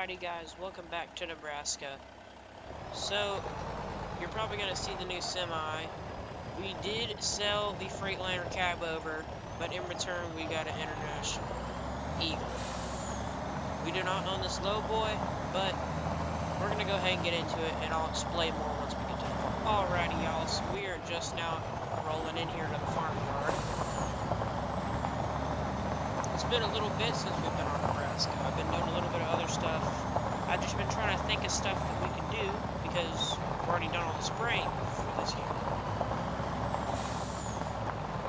Alrighty guys, welcome back to Nebraska. So, you're probably going to see the new semi. We did sell the Freightliner cab over, but in return we got an International Eagle. We do not own this low boy, but we're going to go ahead and get into it, and I'll explain more once we get to the farm. Alrighty y'all, so we are just now rolling in here to the farmyard. It's been a little bit since we've been on Nebraska. I've been doing a little bit of other stuff. I've just been trying to think of stuff that we can do because we've already done all the spraying for this year.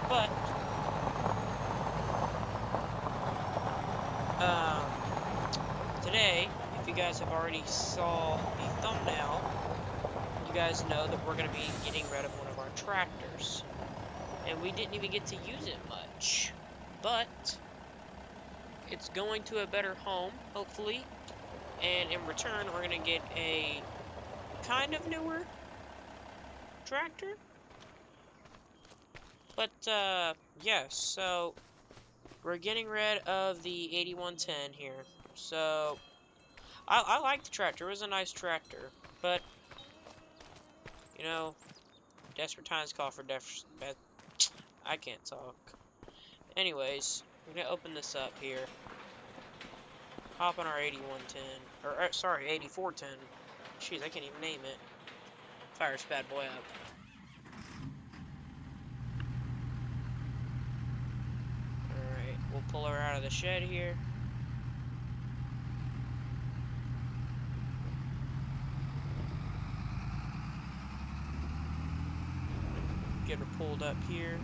But today, if you guys have already saw the thumbnail, you guys know that we're going to be getting rid of one of our tractors. And we didn't even get to use it much. But it's going to a better home, hopefully, and in return we're going to get a kind of newer tractor. But yeah, so we're getting rid of the 8110 here. So I like the tractor. It was a nice tractor, but you know, desperate times call for I can't talk. Anyways, we're gonna open this up here. Hop on our 8110, or sorry, 8410. Jeez, I can't even name it. Fire this bad boy up. Alright, we'll pull her out of the shed here. Get her pulled up here.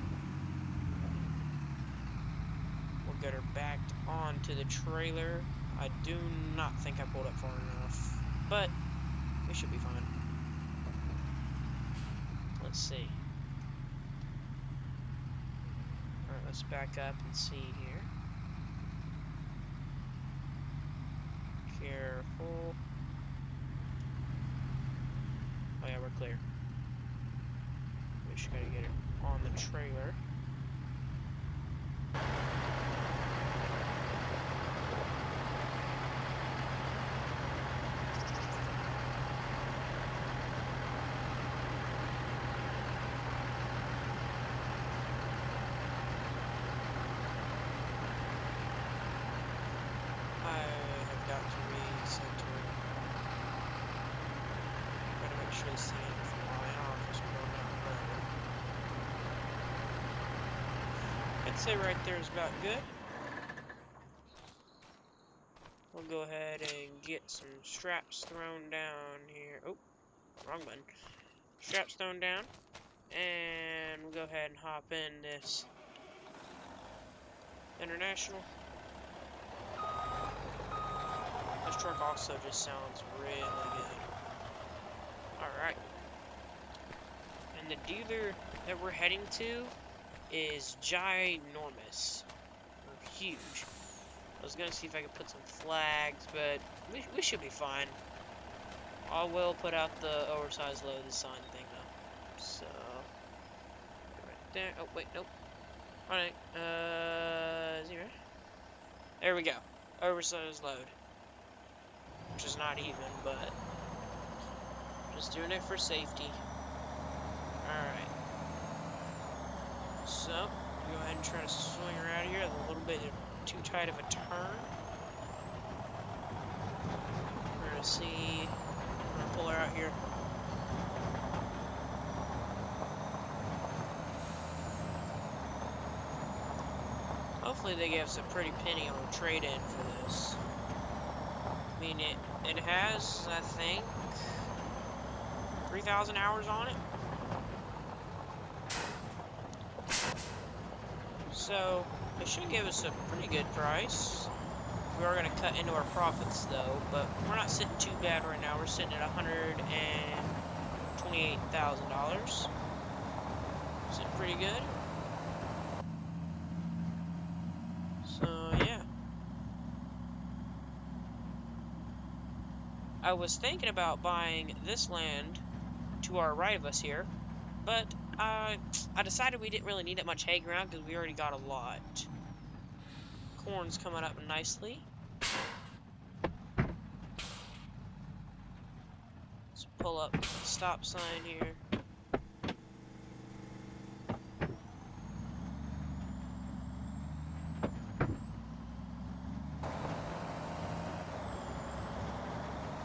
We'll get her backed onto the trailer. I do not think I pulled up far enough, but we should be fine. Let's see. Alright, let's back up and see here. Careful. Oh yeah, we're clear. We just gotta get it on the trailer. I'd say right there is about good. We'll go ahead and get some straps thrown down here. Oh, wrong button. Straps thrown down. And we'll go ahead and hop in this International. This truck also just sounds really good. Alright. And the dealer that we're heading to is ginormous. Or huge. I was gonna see if I could put some flags, but we should be fine. I will put out the oversized load, the sign thing though. So right there. Oh wait, nope. Alright, zero. There we go. Oversized load. Which is not even, but just doing it for safety. Alright. So, go ahead and try to swing her out of here. A little bit too tight of a turn. We're gonna see. I'm gonna pull her out here. Hopefully they give us a pretty penny on the trade-in for this. I mean, it has, I think, 3,000 hours on it. So, it should give us a pretty good price. We are going to cut into our profits, though, but we're not sitting too bad right now. We're sitting at $128,000. Sitting pretty good. So, yeah. I was thinking about buying this land to our right of us here, but I decided we didn't really need that much hay ground because we already got a lot. Corn's coming up nicely. Let's pull up the stop sign here.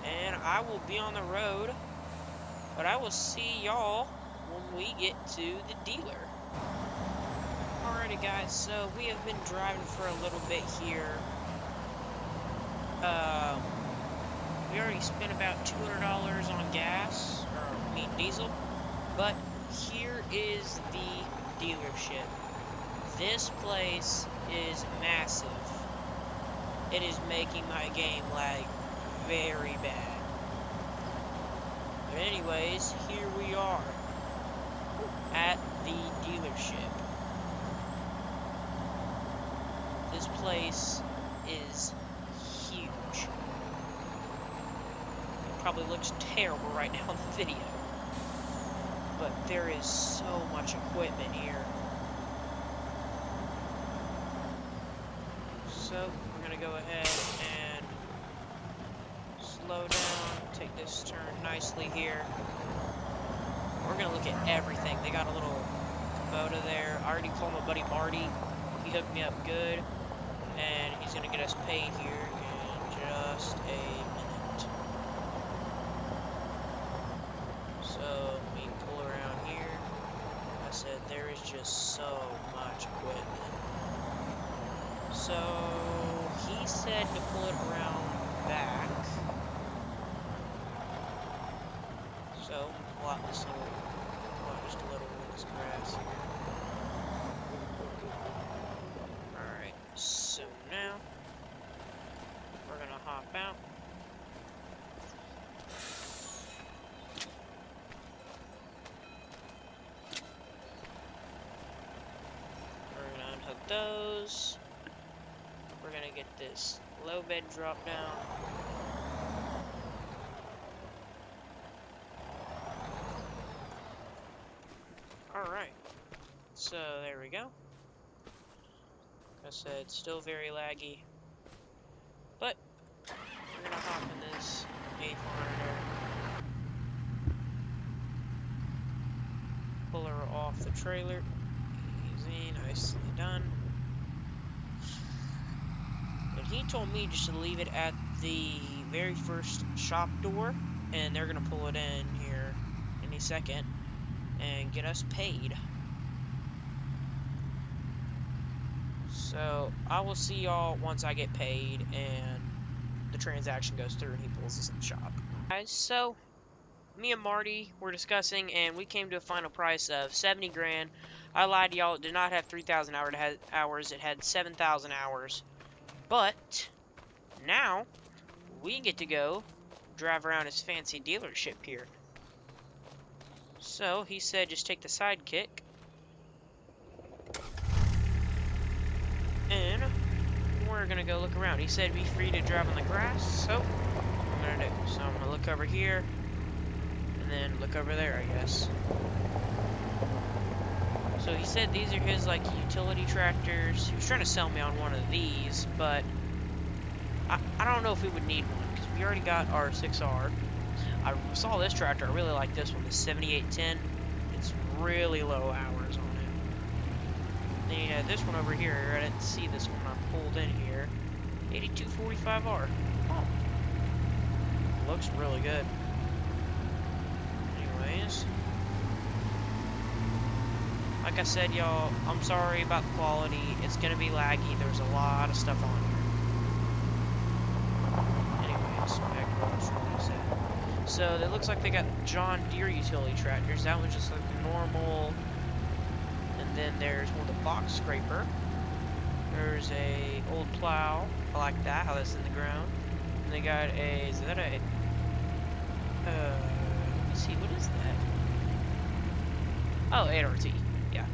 And I will be on the road, but I will see y'all when we get to the dealer. Alrighty guys, so we have been driving for a little bit here. We already spent about $200 on gas, or I mean diesel, but here is the dealership. This place is massive. It is making my game lag very bad. But anyways, here we are at the dealership. This place is huge. It probably looks terrible right now in the video, but there is so much equipment here. So we're gonna go ahead and slow down, take this turn nicely here. We're gonna look at everything. They got a little Kubota there. I already called my buddy Marty. He hooked me up good, and he's gonna get us paid here in just a minute. So we can pull around here. Like I said, there is just so much equipment. So he said to pull it around back. So pull out this little, just a little of this grass here. Alright, so now we're gonna hop out. We're gonna unhook those. We're gonna get this low bed drop down. Alright, so there we go. Like I said, still very laggy, but we're gonna hop in this 800, pull her off the trailer. Easy, nicely done. And he told me just to leave it at the very first shop door, and they're gonna pull it in here any second and get us paid. So I will see y'all once I get paid and the transaction goes through and he pulls us in the shop. Guys, so me and Marty were discussing and we came to a final price of 70 grand. I lied to y'all, it did not have 3,000 hours, it had 7,000 hours. But now we get to go drive around his fancy dealership here. So he said just take the sidekick and we're gonna go look around. He said be free to drive on the grass, so I'm gonna do. So I'm gonna look over here and then look over there, I guess. So he said these are his like utility tractors. He was trying to sell me on one of these, but I don't know if we would need one because we already got our 6R. I saw this tractor. I really like this one, the 7810. It's really low hours on it. Then you had this one over here. I didn't see this one when I pulled in here. 8245R. Oh, looks really good. Anyways, like I said, y'all, I'm sorry about the quality. It's gonna be laggy. There's a lot of stuff on here. Anyways, back to what I was trying to say. So it looks like they got John Deere utility tractors. That one's just like normal. And then there's one with a box scraper. There's a old plow. I like that, how that's in the ground. And they got a, is that a, let me see, what is that? Oh, 8RT, yeah.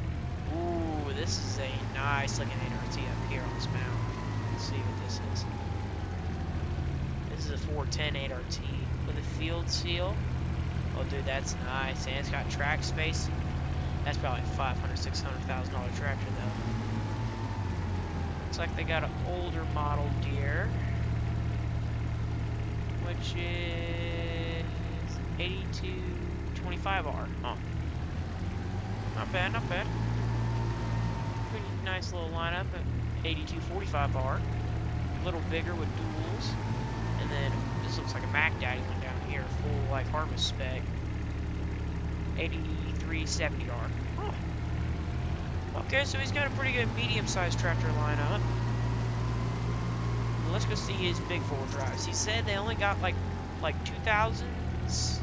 Ooh, this is a nice looking 8RT up here on this mound. Let's see what this is. This is a 410 8RT with a field seal. Oh, dude, that's nice. And it's got track space. That's probably $500,000, $600,000 tractor, though. Looks like they got an older model DEERE, which is 8225R. Oh, not bad, not bad. Pretty nice little lineup at 8245R. A little bigger with duals. And then this looks like a Mac Daddy one down here, full life harvest spec. 8370R. Oh. Okay, so he's got a pretty good medium-sized tractor lineup. Let's go see his big four drives. He said they only got like 2000s.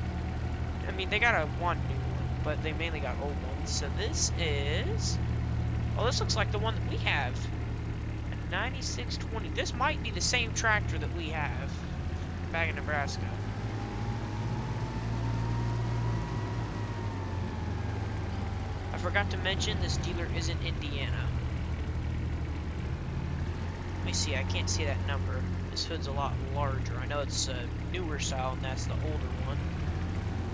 I mean, they got a one new one, but they mainly got old ones. So this is, oh, this looks like the one that we have. A 9620. This might be the same tractor that we have back in Nebraska. I forgot to mention this dealer is in Indiana. Let me see, I can't see that number. This hood's a lot larger. I know it's a newer style and that's the older one.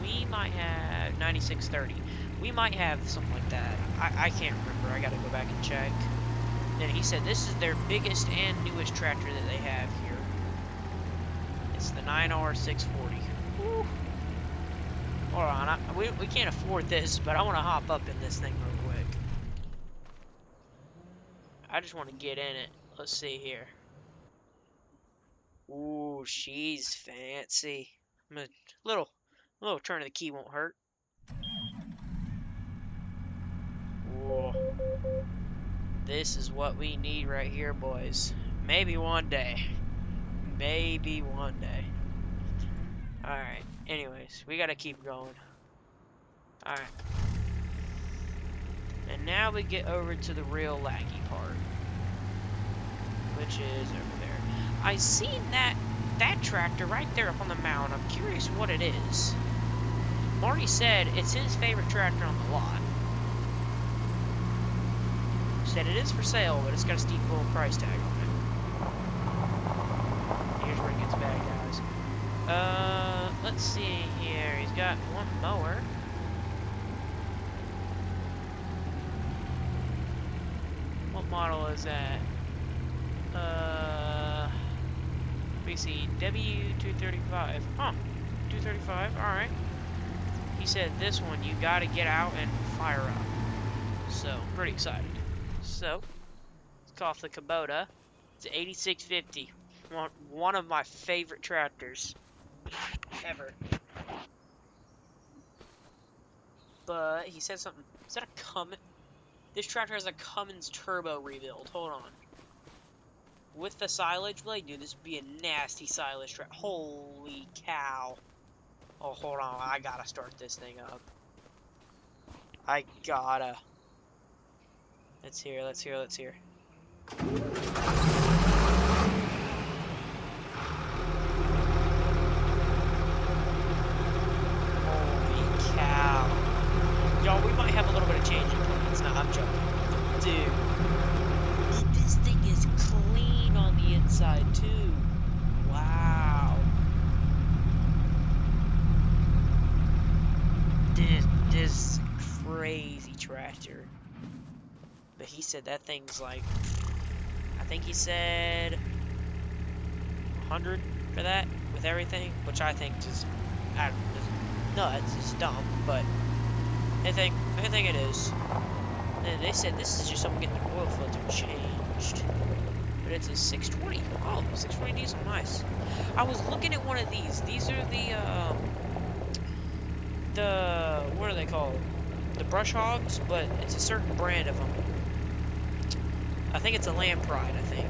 We might have 9630. We might have something like that. I can't remember. I gotta go back and check. And he said this is their biggest and newest tractor that they have here. It's the 9R640. Woo. Hold on, we can't afford this, but I want to hop up in this thing real quick. I just want to get in it. Let's see here. Ooh, she's fancy. Little turn of the key won't hurt. Ooh. This is what we need right here, boys. Maybe one day. Maybe one day. Alright, anyways, we gotta keep going. Alright. And now we get over to the real laggy part, which is over there. I seen that tractor right there up on the mound. I'm curious what it is. Marty said it's his favorite tractor on the lot. Said it is for sale, but it's got a steep little price tag on it. Here's where it gets bad, guys. Let's see here. He's got one mower. What model is that? BC W235. Huh. 235. Alright. He said this one you gotta get out and fire up. So, pretty excited. So, let's off the Kubota. It's an 8650. One of my favorite tractors ever. But he said something. Is that a Cummins? This tractor has a Cummins turbo rebuild. Hold on. With the silage blade, dude, this would be a nasty silage tractor. Holy cow. Oh, hold on. I gotta start this thing up. I gotta. Let's hear. Holy cow. Y'all, we might have a little bit of change in plans. No, I'm joking. Dude. This thing is clean on the inside, too. Wow. This crazy tractor. But he said that thing's like, I think he said 100 for that with everything, which I think is nuts. It's dumb, but I think it is. And they said this is just someone getting their oil filter changed. But it's a 620. Oh, 620 diesel, nice. I was looking at one of these. These are the what are they called? The brush hogs, but it's a certain brand of them. I think it's a Lamb Pride, I think.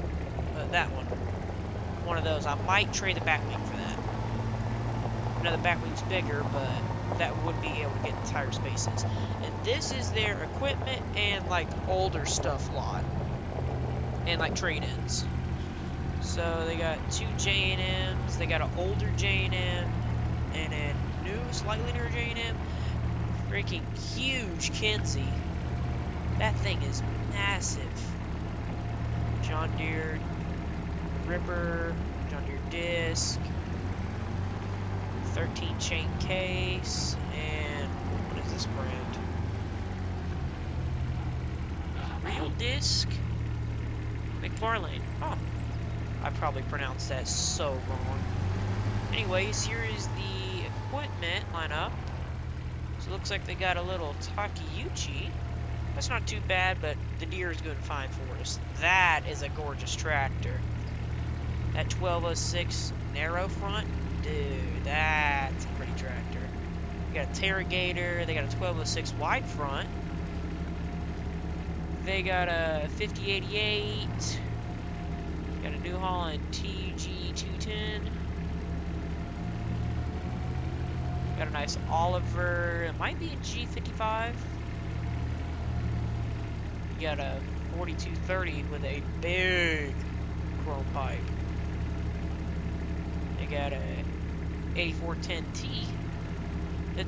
That one. One of those. I might trade the back wing for that. I know the back wing's bigger, but that would be able to get the tire spaces. And this is their equipment and, like, older stuff lot. And, like, trade-ins. So, they got two J&Ms. They got an older J&M and a new, slightly newer J&M. Freaking huge Kinsey. That thing is massive. John Deere Ripper, John Deere disc, 13 chain case, and what is this brand? Real disc? McFarlane. Oh, I probably pronounced that so wrong. Anyways, here is the equipment line up. So it looks like they got a little Takeuchi. That's not too bad, but the DEERE is doing fine for us. That is a gorgeous tractor. That 1206 narrow front, dude, that's a pretty tractor. They got a Tarrigator, they got a 1206 wide front. They got a 5088. Got a New Holland TG210. Got a nice Oliver. It might be a G55. You got a 4230 with a big chrome pipe. They got a 8410T.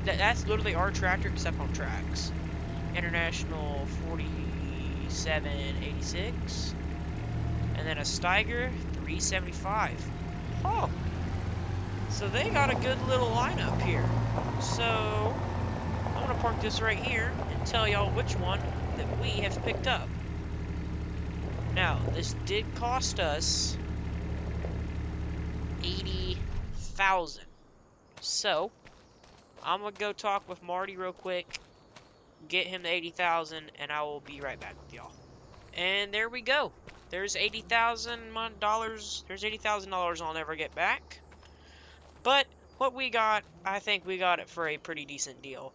That's literally our tractor except on tracks. International 4786. And then a Steiger 375. Oh! So they got a good little lineup here. So I'm gonna park this right here and tell y'all which one that we have picked up. Now, this did cost us $80,000. So I'm gonna go talk with Marty real quick, get him the $80,000, and I will be right back with y'all. And there we go. There's $80,000. There's $80,000 I'll never get back. But what we got, I think we got it for a pretty decent deal.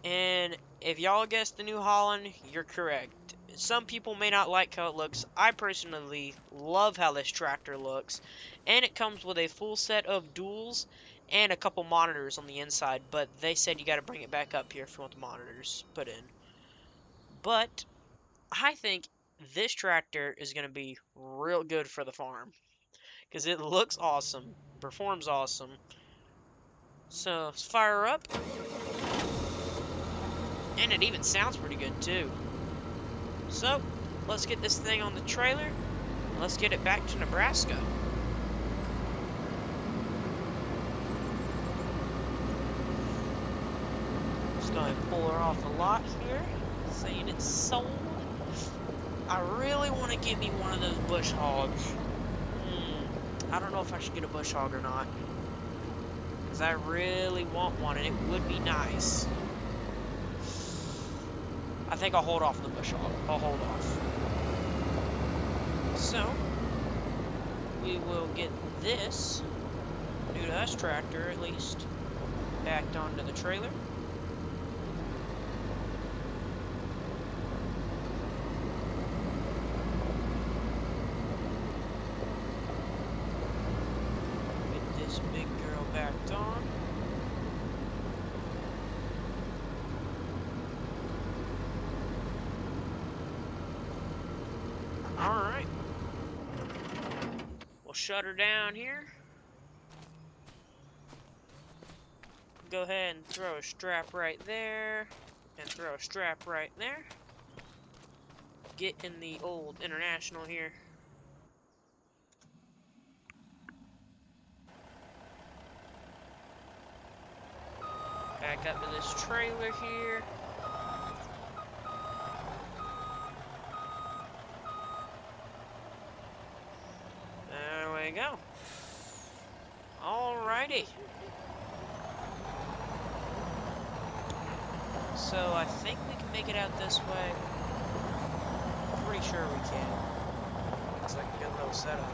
And if y'all guessed the New Holland, you're correct. Some people may not like how it looks. I personally love how this tractor looks. And it comes with a full set of duals and a couple monitors on the inside. But they said you got to bring it back up here if you want the monitors put in. But I think this tractor is going to be real good for the farm. Because it looks awesome. Performs awesome. So, let's fire her up. And it even sounds pretty good, too. So, let's get this thing on the trailer. And let's get it back to Nebraska. Just go ahead and pull her off the lot here. Saying it's sold. I really want to get me one of those bush hogs. I don't know if I should get a bush hog or not. Because I really want one, and it would be nice. I think I'll hold off the bush hog. I'll hold off. So, we will get this, new to us tractor at least, backed onto the trailer. Get this big girl backed on. Alright. We'll shut her down here. Go ahead and throw a strap right there. And throw a strap right there. Get in the old International here. Back up to this trailer here. There we go. Alrighty. So I think we can make it out this way. Pretty sure we can. Looks like a good little setup.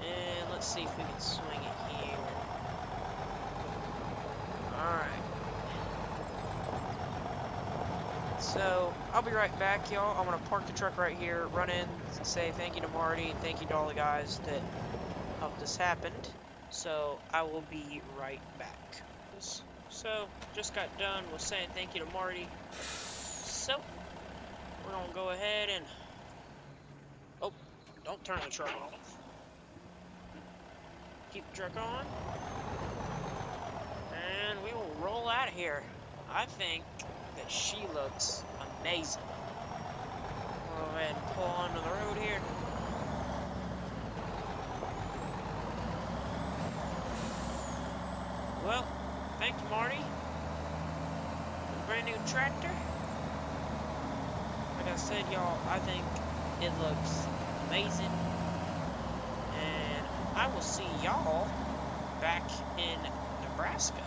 And let's see if we can swing it here. Alright. So, I'll be right back, y'all. I'm going to park the truck right here, run in, say thank you to Marty, and thank you to all the guys that helped this happen. So, I will be right back. So, just got done with saying thank you to Marty. So, we're going to go ahead and... Oh, don't turn the truck off. Keep the truck on. And we will roll out of here. I think that she looks amazing. We'll go ahead and pull onto the road here. Well, thank you, Marty. Brand new tractor. I got I said, y'all, I think it looks amazing. And I will see y'all back in Nebraska.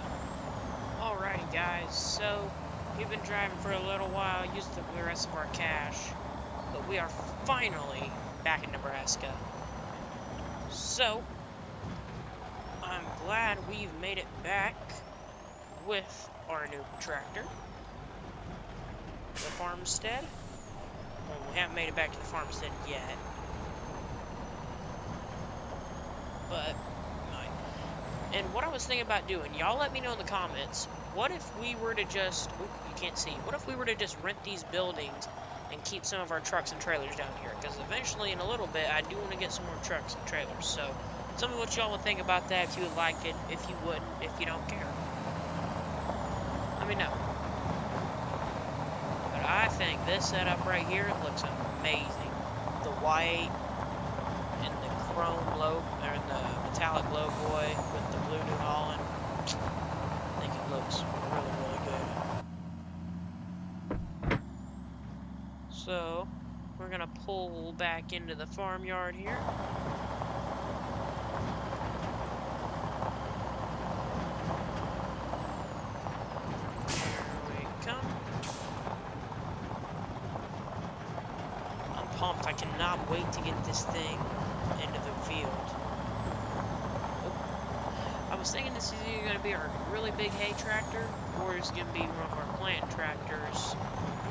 Alrighty, guys, so we've been driving for a little while, used the rest of our cash, but we are finally back in Nebraska. So, I'm glad we've made it back with our new tractor, the farmstead. Well, we haven't made it back to the farmstead yet, but and what I was thinking about doing, y'all let me know in the comments, what if we were to just, you can't see, what if we were to just rent these buildings and keep some of our trucks and trailers down here? Because eventually, in a little bit, I do want to get some more trucks and trailers. So, tell me what y'all would think about that, if you would like it, if you wouldn't, if you don't care. Let me know. But I think this setup right here looks amazing. The white and the chrome low, or the metallic low boy with the blue New Holland. I think it looks really, really good. So, we're gonna pull back into the farmyard here. Here we come. I'm pumped. I cannot wait to get this thing into the field. I was thinking this is either going to be our really big hay tractor, or it's going to be one of our plant tractors,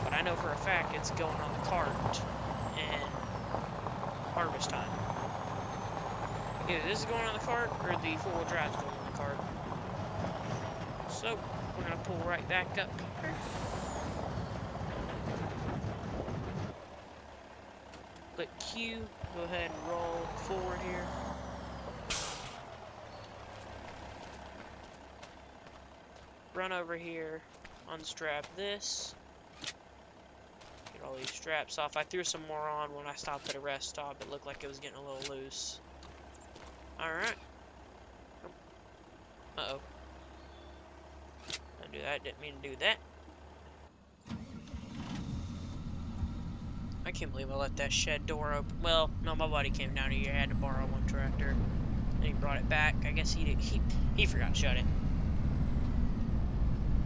but I know for a fact it's going on the cart and harvest time. Either this is going on the cart, or the four-wheel drive is going on the cart. So, we're going to pull right back up here. Let Q go ahead and roll forward here. Run over here, unstrap this, get all these straps off. I threw some more on when I stopped at a rest stop. It looked like it was getting a little loose. Alright. Uh-oh. Didn't do that, didn't mean to do that. I can't believe I let that shed door open. Well, no, my buddy came down here, had to borrow one tractor, and he brought it back. I guess he forgot to shut it.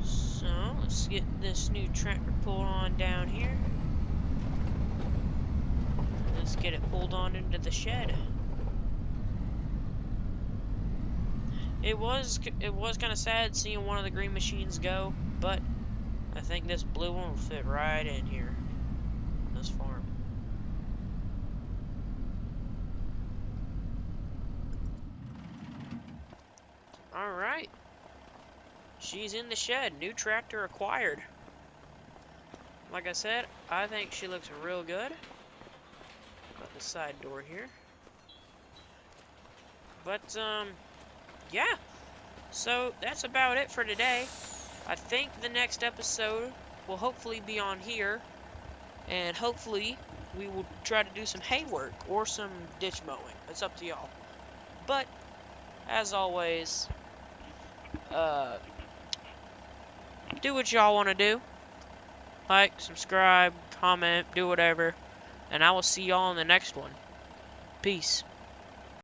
So, let's get this new tractor pulled on down here. Let's get it pulled on into the shed. It was kind of sad seeing one of the green machines go, but I think this blue one will fit right in here, this farm. Alright. She's in the shed. New tractor acquired. Like I said, I think she looks real good. Got the side door here. But, yeah. So, that's about it for today. I think the next episode will hopefully be on here. And hopefully, we will try to do some hay work or some ditch mowing. It's up to y'all. But, as always, do what y'all want to do. Like, subscribe, comment, do whatever. And I will see y'all in the next one. Peace.